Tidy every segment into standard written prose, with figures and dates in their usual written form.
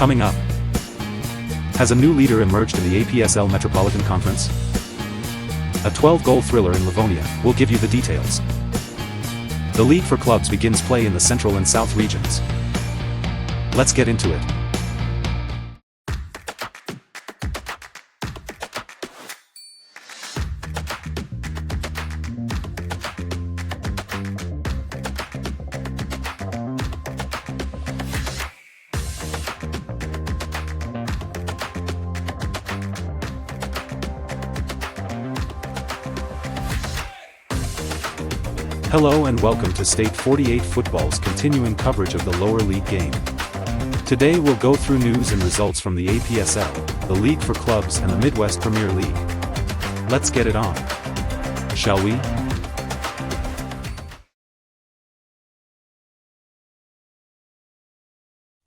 Coming up, has a new leader emerged in the APSL Metropolitan Conference? A 12-goal thriller in Livonia, we'll give you the details. The League for Clubs begins play in the Central and South regions. Let's get into it. Hello and welcome to State 48 Football's continuing coverage of the lower league game. Today we'll go through news and results from the APSL, the League for Clubs and the Midwest Premier League. Let's get it on. Shall we?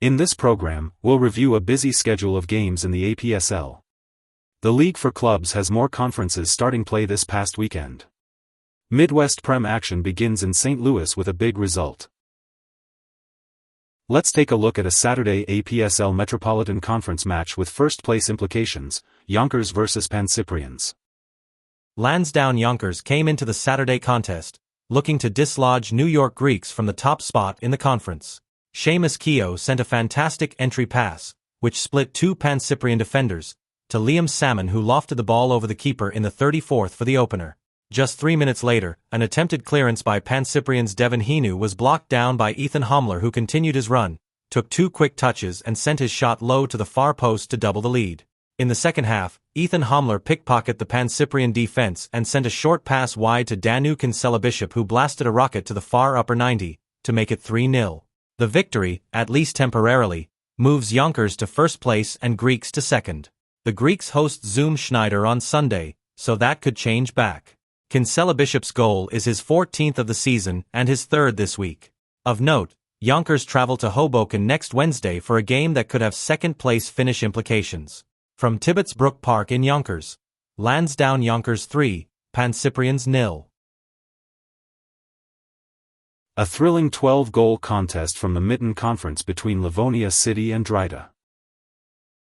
In this program, we'll review a busy schedule of games in the APSL. The League for Clubs has more conferences starting play this past weekend. Midwest Prem action begins in St. Louis with a big result. Let's take a look at a Saturday APSL Metropolitan Conference match with first-place implications, Yonkers vs Pancyprians. Lansdowne Yonkers came into the Saturday contest, looking to dislodge New York Greeks from the top spot in the conference. Seamus Keogh sent a fantastic entry pass, which split two Pancyprian defenders, to Liam Salmon, who lofted the ball over the keeper in the 34th for the opener. Just 3 minutes later, an attempted clearance by Pancyprians' Devin Hinu was blocked down by Ethan Homler, who continued his run, took two quick touches and sent his shot low to the far post to double the lead. In the second half, Ethan Homler pickpocketed the Pancyprian defense and sent a short pass wide to Danu Kinsella-Bishop, who blasted a rocket to the far upper 90, to make it 3-0. The victory, at least temporarily, moves Yonkers to first place and Greeks to second. The Greeks host Zoom Schneider on Sunday, so that could change back. Kinsella-Bishop's goal is his 14th of the season and his third this week. Of note, Yonkers travel to Hoboken next Wednesday for a game that could have second-place finish implications. From Tibbetts Brook Park in Yonkers, Lansdowne Yonkers 3, Pancyprians 0. A thrilling 12-goal contest from the Mitten Conference between Livonia City and Drita.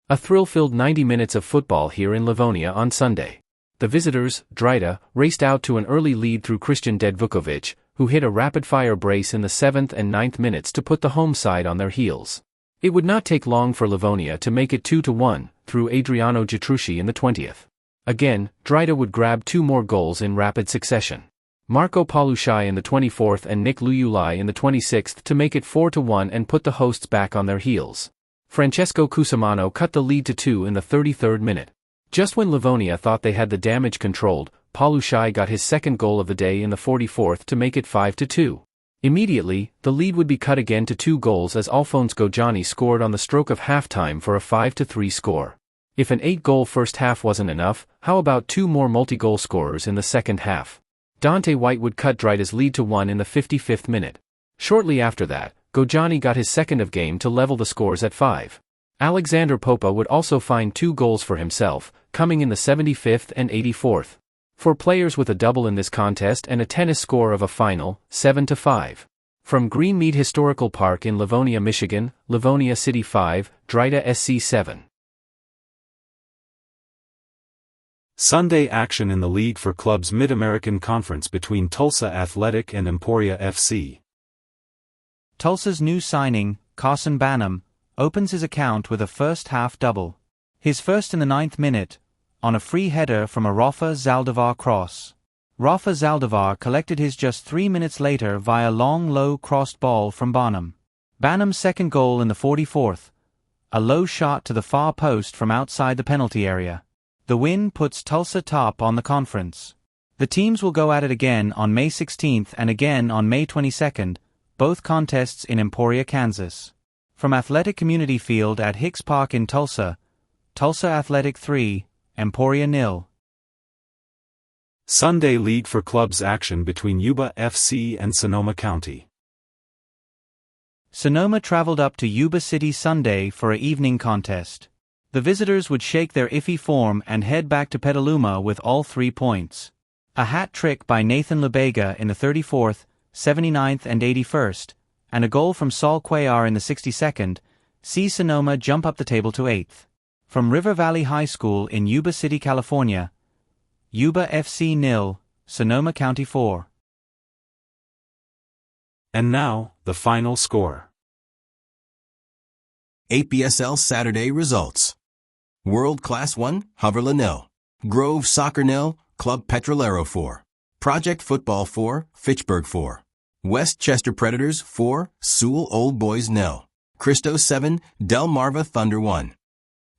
A thrill-filled 90 minutes of football here in Livonia on Sunday. The visitors, Drita, raced out to an early lead through Christian Dedvukovic, who hit a rapid-fire brace in the 7th and 9th minutes to put the home side on their heels. It would not take long for Livonia to make it 2-1, through Adriano Giatrucci in the 20th. Again, Drita would grab two more goals in rapid succession. Marco Paulushai in the 24th and Nick Luyulai in the 26th to make it 4-1 and put the hosts back on their heels. Francesco Cusimano cut the lead to 2 in the 33rd minute. Just when Livonia thought they had the damage controlled, Paulushai got his second goal of the day in the 44th to make it 5-2. Immediately, the lead would be cut again to 2 goals as Alphonse Gojani scored on the stroke of halftime for a 5-3 score. If an 8-goal first half wasn't enough, how about 2 more multi-goal scorers in the second half? Dante White would cut Drita's lead to 1 in the 55th minute. Shortly after that, Gojani got his second of game to level the scores at 5. Alexander Popa would also find 2 goals for himself, coming in the 75th and 84th. For players with a double in this contest and a tennis score of a final, 7-5. From Greenmead Historical Park in Livonia, Michigan, Livonia City 5, Drita SC 7. Sunday action in the League for Clubs Mid-American Conference between Tulsa Athletic and Emporia FC. Tulsa's new signing, Carson Banham, opens his account with a first-half double. His first in the 9th minute, on a free header from a Rafa Zaldivar cross. Rafa Zaldivar collected his just 3 minutes later via long low crossed ball from Banham. Banham's second goal in the 44th, a low shot to the far post from outside the penalty area. The win puts Tulsa top on the conference. The teams will go at it again on May 16th and again on May 22nd, both contests in Emporia, Kansas. From Athletic Community Field at Hicks Park in Tulsa, Tulsa Athletic 3, Emporia 0. Sunday League for Clubs action between Yuba FC and Sonoma Cty. Sonoma traveled up to Yuba City Sunday for an evening contest. The visitors would shake their iffy form and head back to Petaluma with all 3 points. A hat trick by Nathan Lebega in the 34th, 79th and 81st, and a goal from Saul Cuellar in the 62nd, See Sonoma jump up the table to 8th. From River Valley High School in Yuba City, California, Yuba FC 0, Sonoma County 4. And now, the final score. APSL Saturday results. World Class 1, Haverla 0. Grove Soccer 0, Club Petrolero 4. Project Football 4, Fitchburg 4. West Chester Predators 4, Sewell Old Boys 0. Cristo 7, Delmarva Thunder 1.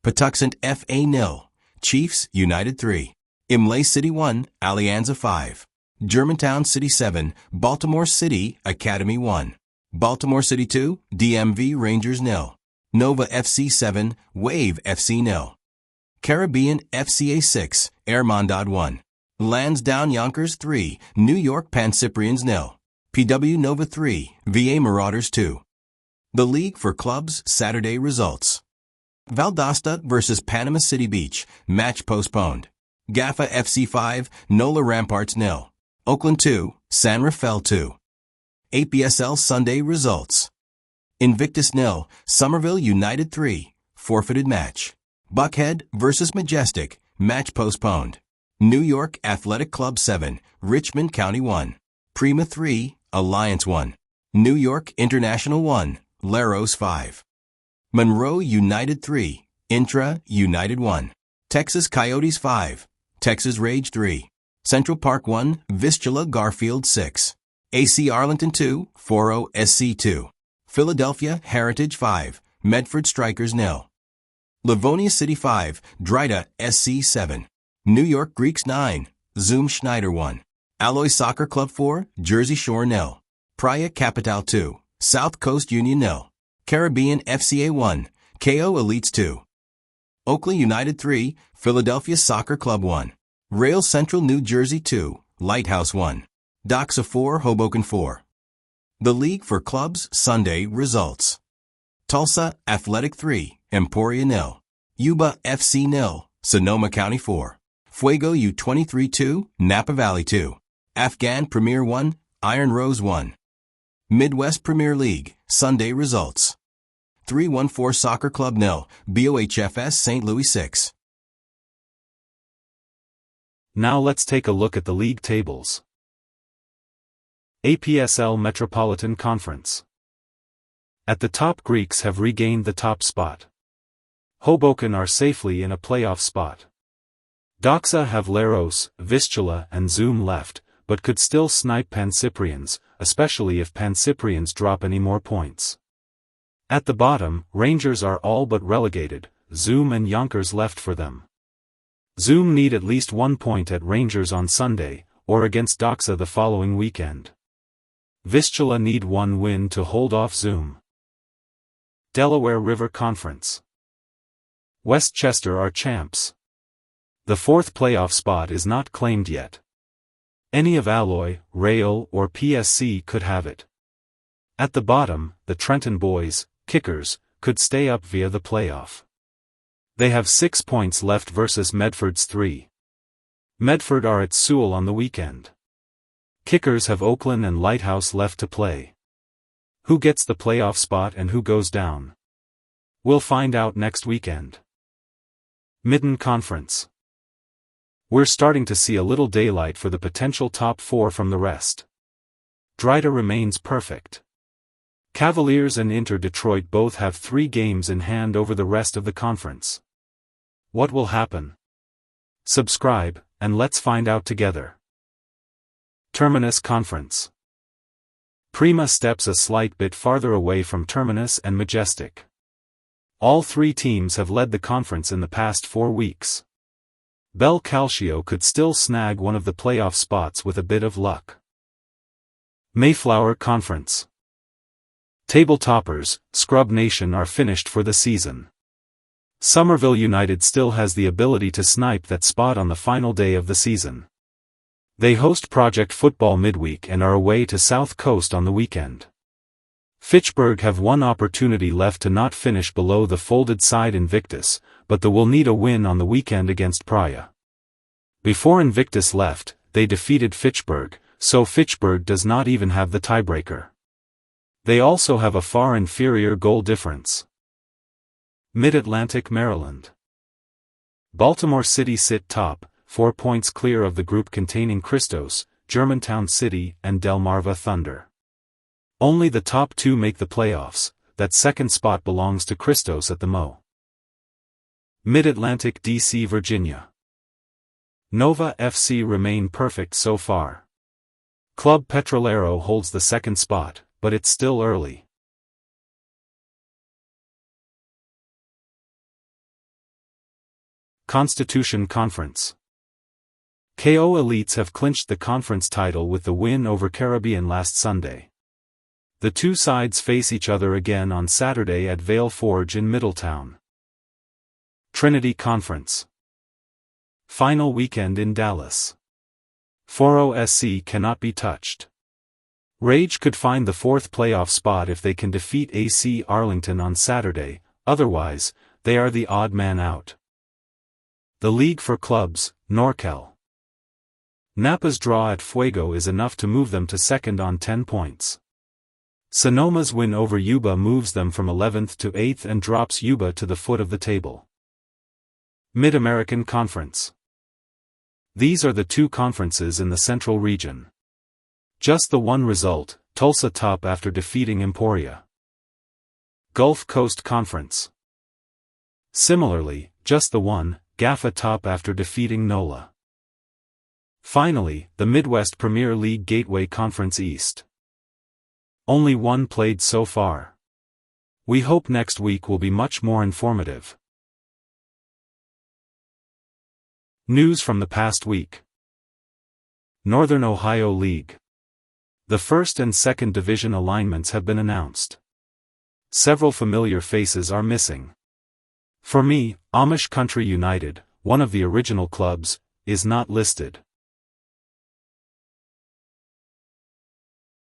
Patuxent FA 0, Chiefs United 3. Imlay City 1, Alianza 5. Germantown City 7, Baltimore City Academy 1. Baltimore City 2, DMV Rangers 0. Nova FC 7, Wave FC 0. Caribbean FCA 6, Hermandad 1. Lansdowne Yonkers 3, New York Pancyprians 0. PW Nova 3, VA Marauders 2. The League for Clubs Saturday results. Valdosta vs. Panama City Beach, match postponed. Gaffa FC 5, NOLA Ramparts 0. Oakland 2, San Rafael 2. APSL Sunday results. Invictus 0, Somerville United 3, forfeited match. Buckhead vs. Majestic, match postponed. New York Athletic Club 7, Richmond County 1. Prima 3, Alliance 1. New York International 1, Laros 5. Monroe United 3, Intra United 1. Texas Coyotes 5, Texas Rage 3. Central Park 1, Vistula Garfield 6. AC Arlington 2, Foro SC 2. Philadelphia Heritage 5, Medford Strikers 0. Livonia City 5, Drita SC 7. New York Greeks 9, Zoom Schneider 1. Alloy Soccer Club 4, Jersey Shore 0. Praia Capital 2, South Coast Union 0. Caribbean FCA 1, KO Elites 2. Oakley United 3, Philadelphia Soccer Club 1. Rail Central New Jersey 2, Lighthouse 1. Doxa 4, Hoboken 4. The League for Clubs Sunday results. Tulsa Athletic 3, Emporia 0. Yuba FC 0, Sonoma County 4. Fuego U23 2, Napa Valley 2. Afghan Premier 1, Iron Rose 1. Midwest Premier League Sunday results. 314 Soccer Club 0, BOHFS St. Louis 6. Now let's take a look at the league tables. APSL Metropolitan Conference. At the top, Greeks have regained the top spot. Hoboken are safely in a playoff spot. Doxa have Laros, Vistula and Zoom left, but could still snipe Pancyprians, especially if Pancyprians drop any more points. At the bottom, Rangers are all but relegated, Zoom and Yonkers left for them. Zoom need at least 1 point at Rangers on Sunday, or against Doxa the following weekend. Vistula need 1 win to hold off Zoom. Delaware River Conference. West Chester are champs. The 4th playoff spot is not claimed yet. Any of Alloy, Rail or PSC could have it. At the bottom, the Trenton boys, Kickers, could stay up via the playoff. They have 6 points left versus Medford's 3. Medford are at Sewell on the weekend. Kickers have Oakland and Lighthouse left to play. Who gets the playoff spot and who goes down? We'll find out next weekend. Midden Conference. We're starting to see a little daylight for the potential top 4 from the rest. Drita remains perfect. Cavaliers and Inter Detroit both have 3 games in hand over the rest of the conference. What will happen? Subscribe, and let's find out together. Terminus Conference. Prima steps a slight bit farther away from Terminus and Majestic. All 3 teams have led the conference in the past 4 weeks. Bel Calcio could still snag one of the playoff spots with a bit of luck. Mayflower Conference. Table toppers, Scrub Nation are finished for the season. Somerville United still has the ability to snipe that spot on the final day of the season. They host Project Football midweek and are away to South Coast on the weekend. Fitchburg have 1 opportunity left to not finish below the folded side Invictus, but they will need a win on the weekend against Praia. Before Invictus left, they defeated Fitchburg, so Fitchburg does not even have the tiebreaker. They also have a far inferior goal difference. Mid-Atlantic, Maryland. Baltimore City sit top, 4 points clear of the group containing Christos, Germantown City, and Delmarva Thunder. Only the top 2 make the playoffs. That second spot belongs to Christos at the Mo. Mid-Atlantic, DC, Virginia. Nova FC remain perfect so far. Club Petrolero holds the second spot, but it's still early. Constitution Conference. KO Elites have clinched the conference title with the win over Caribbean last Sunday. The two sides face each other again on Saturday at Vale Forge in Middletown. Trinity Conference. Final weekend in Dallas. 4-0 SC cannot be touched. Rage could find the 4th playoff spot if they can defeat AC Arlington on Saturday, otherwise, they are the odd man out. The League for Clubs, NorCal. Napa's draw at Fuego is enough to move them to second on 10 points. Sonoma's win over Yuba moves them from 11th to 8th and drops Yuba to the foot of the table. Mid-American Conference. These are the 2 conferences in the Central Region. Just the one result, Tulsa top after defeating Emporia. Gulf Coast Conference. Similarly, just the one, GAFA top after defeating NOLA. Finally, the Midwest Premier League Gateway Conference East. Only one played so far. We hope next week will be much more informative. News from the past week. Northern Ohio League. The 1st and 2nd Division alignments have been announced. Several familiar faces are missing. For me, Amish Country United, one of the original clubs, is not listed.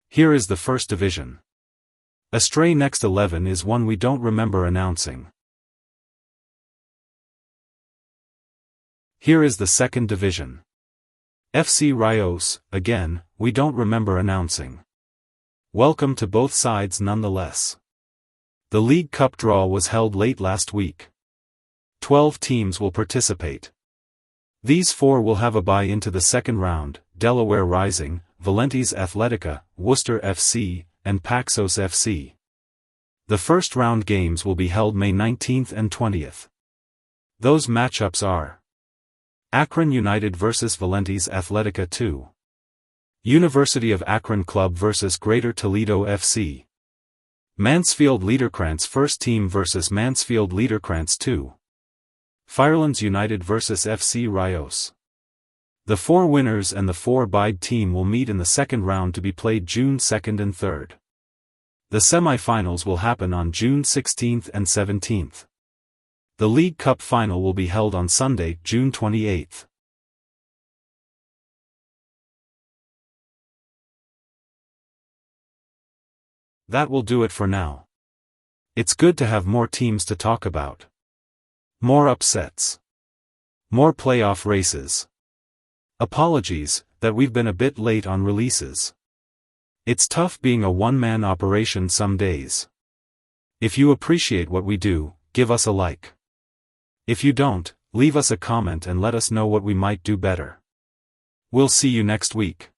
Here is the 1st Division. Astray Next 11 is one we don't remember announcing. Here is the 2nd Division. FC Rios, again, we don't remember announcing. Welcome to both sides nonetheless. The League Cup draw was held late last week. 12 teams will participate. These 4 will have a bye into the second round: Delaware Rising, Valentes Athletica, Worcester FC, and Paxos FC. The first round games will be held May 19th and 20th. Those matchups are: Akron United vs Valentes Athletica 2. University of Akron Club vs Greater Toledo FC. Mansfield Liederkrantz First Team vs Mansfield Liederkrantz 2. Firelands United vs FC Rios. The 4 winners and the 4-bide team will meet in the second round to be played June 2nd and 3rd. The semi-finals will happen on June 16th and 17th. The League Cup final will be held on Sunday, June 28th. That will do it for now. It's good to have more teams to talk about. More upsets. More playoff races. Apologies that we've been a bit late on releases. It's tough being a one-man operation some days. If you appreciate what we do, give us a like. If you don't, leave us a comment and let us know what we might do better. We'll see you next week.